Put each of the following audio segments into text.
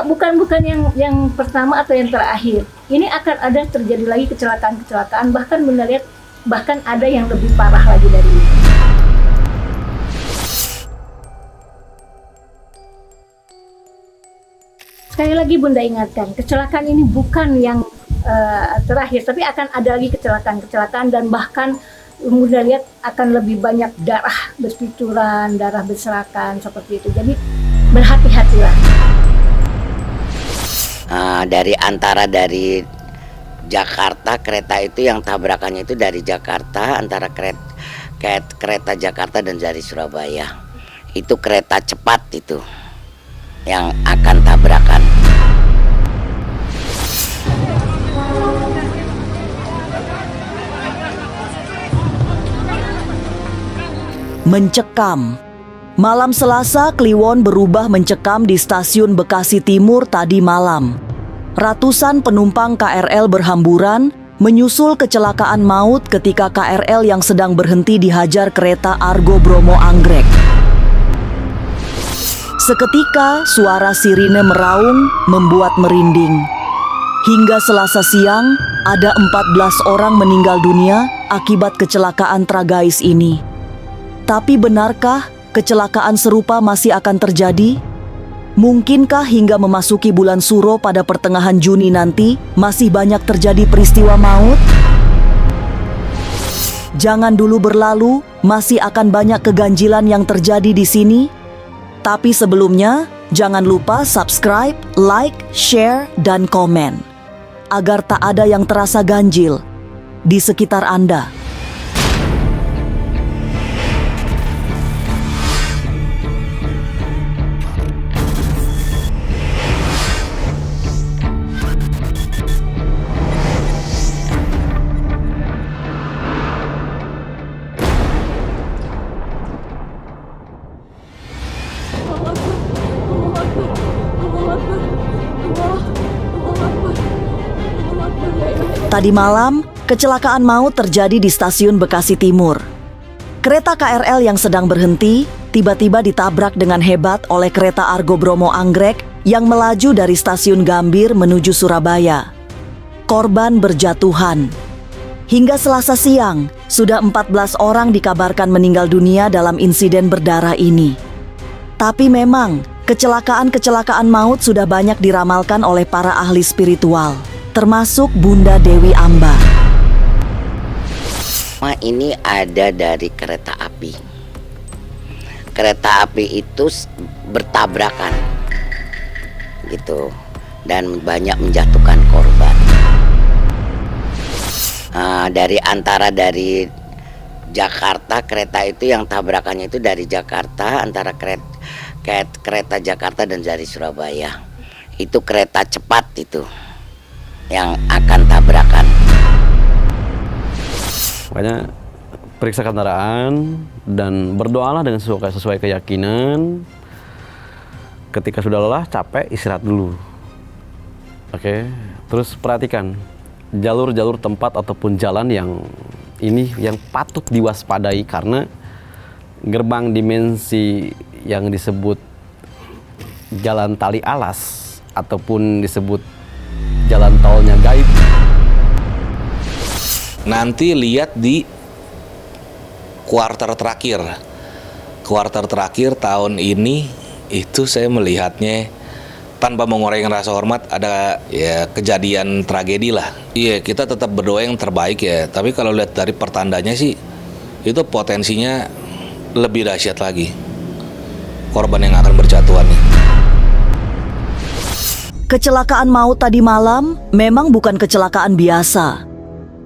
bukan yang pertama atau yang terakhir. Ini akan ada terjadi lagi kecelakaan, bahkan ada yang lebih parah lagi dari ini. Sekali lagi Bunda ingatkan, kecelakaan ini bukan yang terakhir, tapi akan ada lagi kecelakaan dan bahkan Bunda lihat akan lebih banyak darah bercucuran, darah berserakan seperti itu. Jadi berhati-hatilah. Dari Jakarta, kereta itu yang tabrakannya itu dari Jakarta, antara kereta Jakarta dan dari Surabaya. Itu kereta cepat itu yang akan tabrakan. Mencekam. Malam Selasa, Kliwon berubah mencekam di stasiun Bekasi Timur tadi malam. Ratusan penumpang KRL berhamburan menyusul kecelakaan maut ketika KRL yang sedang berhenti dihajar kereta Argo Bromo Anggrek. Seketika suara sirine meraung membuat merinding. Hingga Selasa siang, ada 14 orang meninggal dunia akibat kecelakaan tragis ini. Tapi benarkah kecelakaan serupa masih akan terjadi? Mungkinkah hingga memasuki bulan Suro pada pertengahan Juni nanti masih banyak terjadi peristiwa maut? Jangan dulu berlalu, masih akan banyak keganjilan yang terjadi di sini. Tapi sebelumnya, jangan lupa subscribe, like, share, dan komen agar tak ada yang terasa ganjil di sekitar Anda. Tadi malam, kecelakaan maut terjadi di stasiun Bekasi Timur. Kereta KRL yang sedang berhenti tiba-tiba ditabrak dengan hebat oleh kereta Argo Bromo Anggrek yang melaju dari stasiun Gambir menuju Surabaya. Korban berjatuhan. Hingga Selasa siang, sudah 14 orang dikabarkan meninggal dunia dalam insiden berdarah ini. Tapi memang, kecelakaan maut sudah banyak diramalkan oleh para ahli spiritual, termasuk Bunda Dewi Amba. Ini ada dari kereta api. Kereta api itu bertabrakan gitu dan banyak menjatuhkan korban. Dari Jakarta, kereta itu yang tabrakannya itu dari Jakarta, antara kereta Jakarta dan dari Surabaya. Itu kereta cepat itu yang akan tabrakan. Makanya periksa kendaraan dan berdoalah dengan sesuai keyakinan. Ketika sudah lelah, capek, istirahat dulu. Oke, terus perhatikan jalur-jalur tempat ataupun jalan yang patut diwaspadai karena gerbang dimensi yang disebut jalan tali alas ataupun disebut jalan tolnya gaib. Nanti lihat di kuartal terakhir tahun ini itu saya melihatnya tanpa mengurangi rasa hormat ada ya kejadian tragedi lah. Iya, kita tetap berdoa yang terbaik ya. Tapi kalau lihat dari pertandanya sih itu potensinya lebih dahsyat lagi korban yang akan berjatuhan nih. Kecelakaan maut tadi malam memang bukan kecelakaan biasa.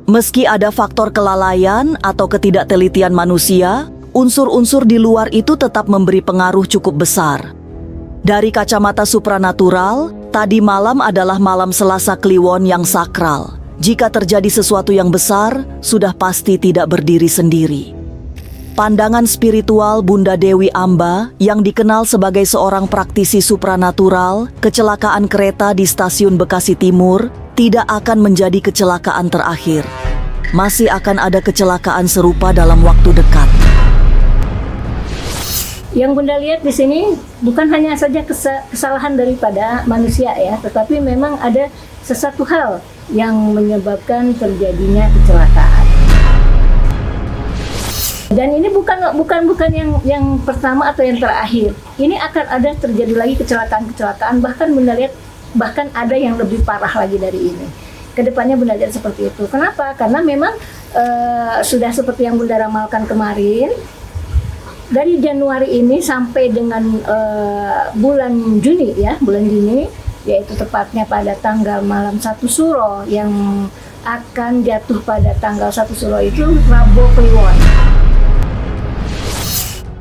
Meski ada faktor kelalaian atau ketidaktelitian manusia, unsur-unsur di luar itu tetap memberi pengaruh cukup besar. Dari kacamata supranatural, tadi malam adalah malam Selasa Kliwon yang sakral. Jika terjadi sesuatu yang besar, sudah pasti tidak berdiri sendiri. Pandangan spiritual Bunda Dewi Amba yang dikenal sebagai seorang praktisi supranatural, kecelakaan kereta di stasiun Bekasi Timur tidak akan menjadi kecelakaan terakhir. Masih akan ada kecelakaan serupa dalam waktu dekat. Yang Bunda lihat di sini bukan hanya saja kesalahan daripada manusia ya, tetapi memang ada sesuatu hal yang menyebabkan terjadinya kecelakaan. Dan ini bukan yang pertama atau yang terakhir. Ini akan ada terjadi lagi kecelakaan, bahkan Bunda lihat bahkan ada yang lebih parah lagi dari ini. Kedepannya Bunda lihat seperti itu. Kenapa? Karena memang sudah seperti yang Bunda ramalkan kemarin. Dari Januari ini sampai dengan bulan Juni, yaitu tepatnya pada tanggal malam 1 Suro, yang akan jatuh pada tanggal 1 Suro itu Rabo Kliwon.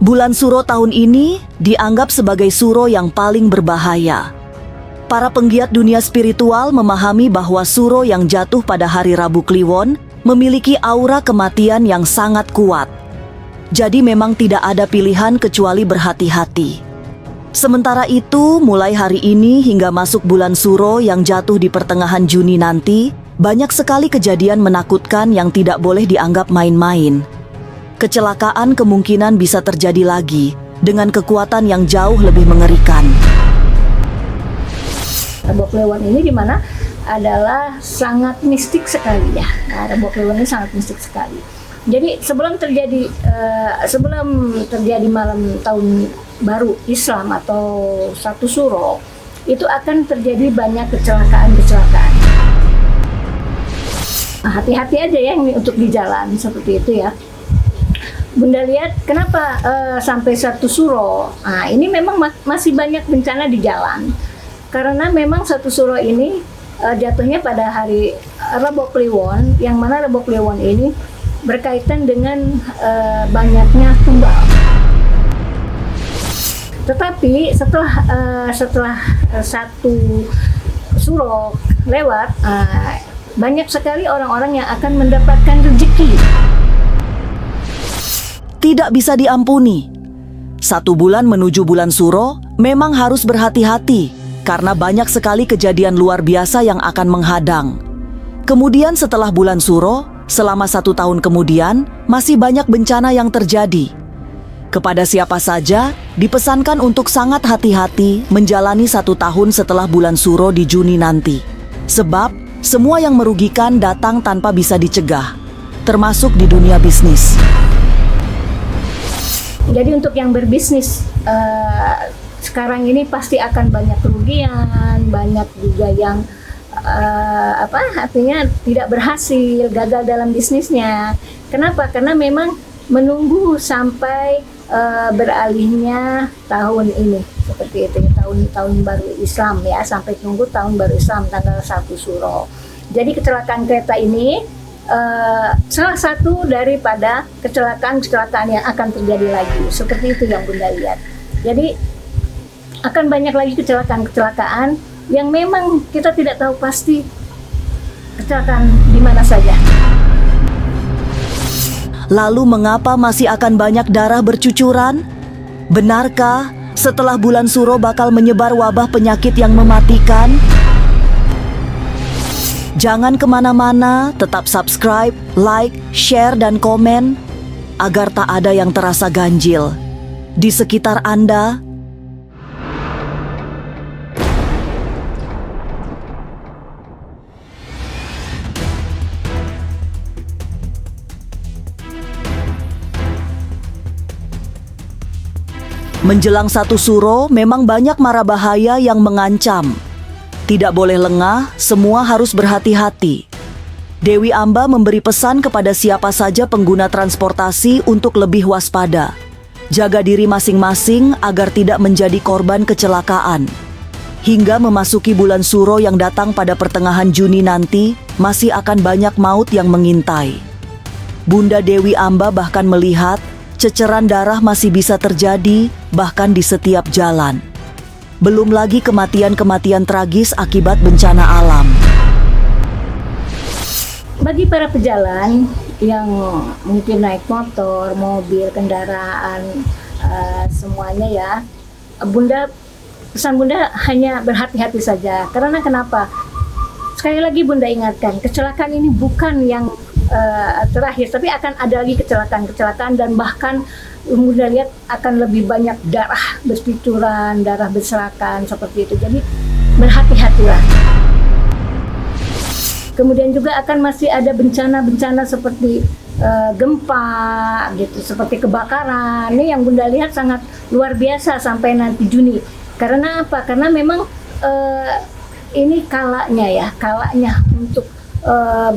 Bulan Suro tahun ini dianggap sebagai Suro yang paling berbahaya. Para penggiat dunia spiritual memahami bahwa Suro yang jatuh pada hari Rabu Kliwon memiliki aura kematian yang sangat kuat. Jadi memang tidak ada pilihan kecuali berhati-hati. Sementara itu, mulai hari ini hingga masuk bulan Suro yang jatuh di pertengahan Juni nanti, banyak sekali kejadian menakutkan yang tidak boleh dianggap main-main. Kecelakaan kemungkinan bisa terjadi lagi dengan kekuatan yang jauh lebih mengerikan. Rabo Kliwon ini di mana adalah sangat mistik sekali ya. Rabo Kliwon ini sangat mistik sekali. Jadi sebelum terjadi malam tahun baru Islam atau 1 Suro, itu akan terjadi banyak kecelakaan. Nah, hati-hati aja ya ini untuk di jalan seperti itu ya. Bunda lihat kenapa sampai 1 Suro. Nah, ini memang masih banyak bencana di jalan. Karena memang 1 Suro ini jatuhnya pada hari Rabo Kliwon, yang mana Rabo Kliwon ini berkaitan dengan banyaknya tumbal. Tetapi setelah 1 Suro lewat, banyak sekali orang-orang yang akan mendapatkan rezeki. Tidak bisa diampuni. 1 bulan menuju bulan Suro memang harus berhati-hati karena banyak sekali kejadian luar biasa yang akan menghadang. Kemudian setelah bulan Suro, selama 1 tahun kemudian, masih banyak bencana yang terjadi. Kepada siapa saja, dipesankan untuk sangat hati-hati menjalani 1 tahun setelah bulan Suro di Juni nanti. Sebab, semua yang merugikan datang tanpa bisa dicegah, termasuk di dunia bisnis. Jadi untuk yang berbisnis sekarang ini pasti akan banyak kerugian, banyak juga yang artinya tidak berhasil, gagal dalam bisnisnya. Kenapa? Karena memang menunggu sampai beralihnya tahun ini, seperti itu, tahun baru Islam ya, sampai tunggu tahun baru Islam tanggal 1 Suro. Jadi kecelakaan kereta ini salah satu daripada kecelakaan yang akan terjadi lagi, seperti itu yang Bunda lihat. Jadi akan banyak lagi kecelakaan yang memang kita tidak tahu pasti kecelakaan di mana saja. Lalu mengapa masih akan banyak darah bercucuran? Benarkah setelah bulan Suro bakal menyebar wabah penyakit yang mematikan? Jangan kemana-mana, tetap subscribe, like, share, dan komen agar tak ada yang terasa ganjil di sekitar Anda. Menjelang 1 Suro memang banyak mara bahaya yang mengancam. Tidak boleh lengah, semua harus berhati-hati. Dewi Amba memberi pesan kepada siapa saja pengguna transportasi untuk lebih waspada. Jaga diri masing-masing agar tidak menjadi korban kecelakaan. Hingga memasuki bulan Suro yang datang pada pertengahan Juni nanti, masih akan banyak maut yang mengintai. Bunda Dewi Amba bahkan melihat ceceran darah masih bisa terjadi bahkan di setiap jalan. Belum lagi kematian-kematian tragis akibat bencana alam. Bagi para pejalan yang mungkin naik motor, mobil, kendaraan, semuanya ya, pesan Bunda hanya berhati-hati saja. Karena kenapa? Sekali lagi Bunda ingatkan, kecelakaan ini bukan yang terakhir, tapi akan ada lagi kecelakaan dan bahkan Bunda lihat akan lebih banyak darah bercucuran, darah berserakan seperti itu. Jadi berhati-hatilah. Kemudian juga akan masih ada bencana-bencana seperti gempa gitu, seperti kebakaran. Ini yang Bunda lihat sangat luar biasa sampai nanti Juni. Karena apa? Karena memang ini kalanya untuk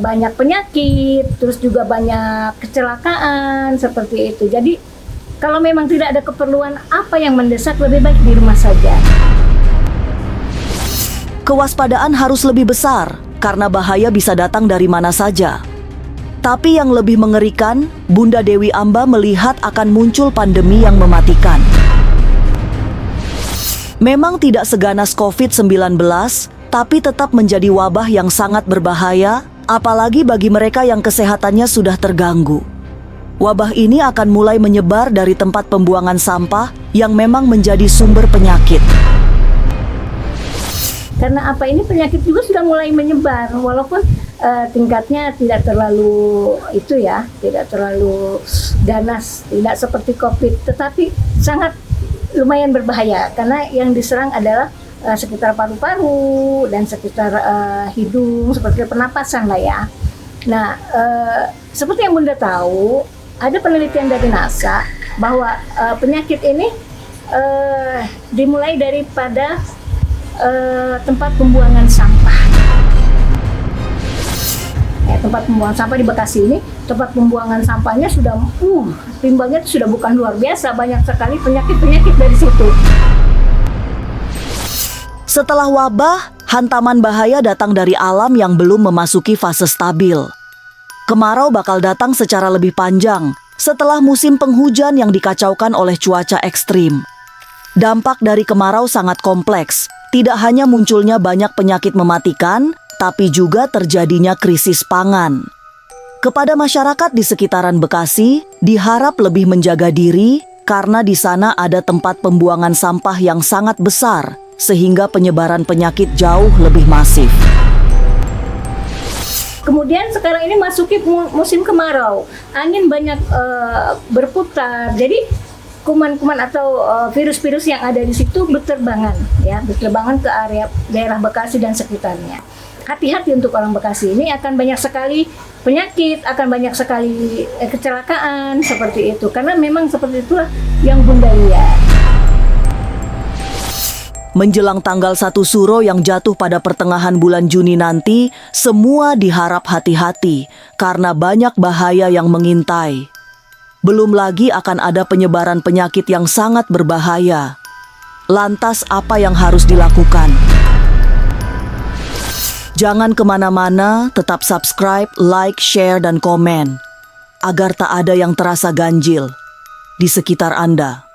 banyak penyakit, terus juga banyak kecelakaan seperti itu. Jadi kalau memang tidak ada keperluan apa yang mendesak, lebih baik di rumah saja. Kewaspadaan harus lebih besar karena bahaya bisa datang dari mana saja. Tapi yang lebih mengerikan, Bunda Dewi Amba melihat akan muncul pandemi yang mematikan. Memang tidak seganas COVID-19, tapi tetap menjadi wabah yang sangat berbahaya, apalagi bagi mereka yang kesehatannya sudah terganggu. Wabah ini akan mulai menyebar dari tempat pembuangan sampah yang memang menjadi sumber penyakit. Karena apa, ini penyakit juga sudah mulai menyebar, walaupun tingkatnya tidak terlalu tidak terlalu ganas, tidak seperti COVID, tetapi sangat lumayan berbahaya karena yang diserang adalah sekitar paru-paru dan sekitar hidung, seperti pernapasan lah ya. Nah, seperti yang Bunda tahu, ada penelitian dari NASA bahwa penyakit ini dimulai daripada tempat pembuangan sampah. Tempat pembuangan sampah di Bekasi ini, tempat pembuangan sampahnya sudah timbangnya sudah bukan luar biasa, banyak sekali penyakit-penyakit dari situ. Setelah wabah, hantaman bahaya datang dari alam yang belum memasuki fase stabil. Kemarau bakal datang secara lebih panjang setelah musim penghujan yang dikacaukan oleh cuaca ekstrim. Dampak dari kemarau sangat kompleks. Tidak hanya munculnya banyak penyakit mematikan, tapi juga terjadinya krisis pangan. Kepada masyarakat di sekitaran Bekasi, diharap lebih menjaga diri karena di sana ada tempat pembuangan sampah yang sangat besar, sehingga penyebaran penyakit jauh lebih masif. Kemudian sekarang ini masuki musim kemarau, angin banyak berputar, jadi kuman-kuman atau virus-virus yang ada di situ berterbangan ke area daerah Bekasi dan sekitarnya. Hati-hati untuk orang Bekasi, ini akan banyak sekali penyakit, akan banyak sekali kecelakaan seperti itu, karena memang seperti itulah yang Bunda lihat. Menjelang tanggal 1 Suro yang jatuh pada pertengahan bulan Juni nanti, semua diharap hati-hati karena banyak bahaya yang mengintai. Belum lagi akan ada penyebaran penyakit yang sangat berbahaya. Lantas apa yang harus dilakukan? Jangan kemana-mana, tetap subscribe, like, share, dan komen, agar tak ada yang terasa ganjil di sekitar Anda.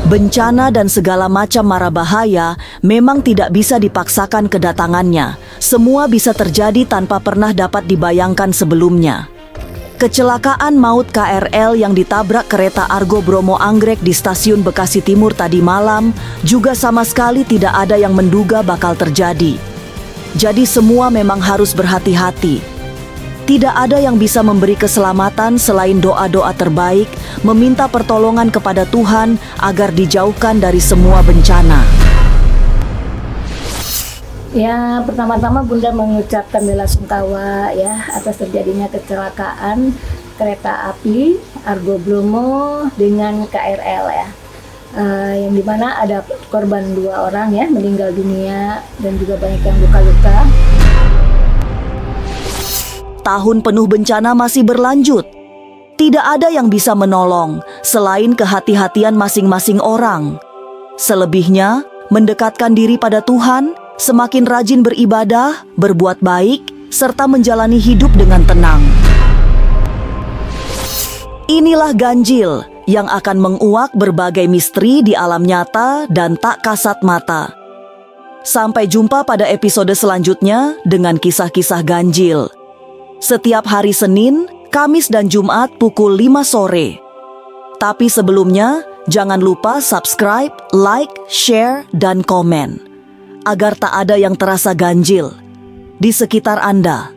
Bencana dan segala macam mara bahaya memang tidak bisa dipaksakan kedatangannya. Semua bisa terjadi tanpa pernah dapat dibayangkan sebelumnya. Kecelakaan maut KRL yang ditabrak kereta Argo Bromo Anggrek di stasiun Bekasi Timur tadi malam juga sama sekali tidak ada yang menduga bakal terjadi. Jadi semua memang harus berhati-hati. Tidak ada yang bisa memberi keselamatan selain doa-doa terbaik, meminta pertolongan kepada Tuhan agar dijauhkan dari semua bencana. Ya, pertama-tama Bunda mengucapkan bela sungkawa ya atas terjadinya kecelakaan kereta api Argo Bromo dengan KRL ya. Yang dimana ada korban 2 orang ya meninggal dunia dan juga banyak yang luka-luka. Tahun penuh bencana masih berlanjut. Tidak ada yang bisa menolong selain kehati-hatian masing-masing orang. Selebihnya, mendekatkan diri pada Tuhan, semakin rajin beribadah, berbuat baik, serta menjalani hidup dengan tenang. Inilah ganjil yang akan menguak berbagai misteri di alam nyata dan tak kasat mata. Sampai jumpa pada episode selanjutnya dengan kisah-kisah ganjil. Setiap hari Senin Kamis dan Jumat pukul 5 sore. Tapi sebelumnya, jangan lupa subscribe, like, share, dan komen. Agar tak ada yang terasa ganjil di sekitar Anda.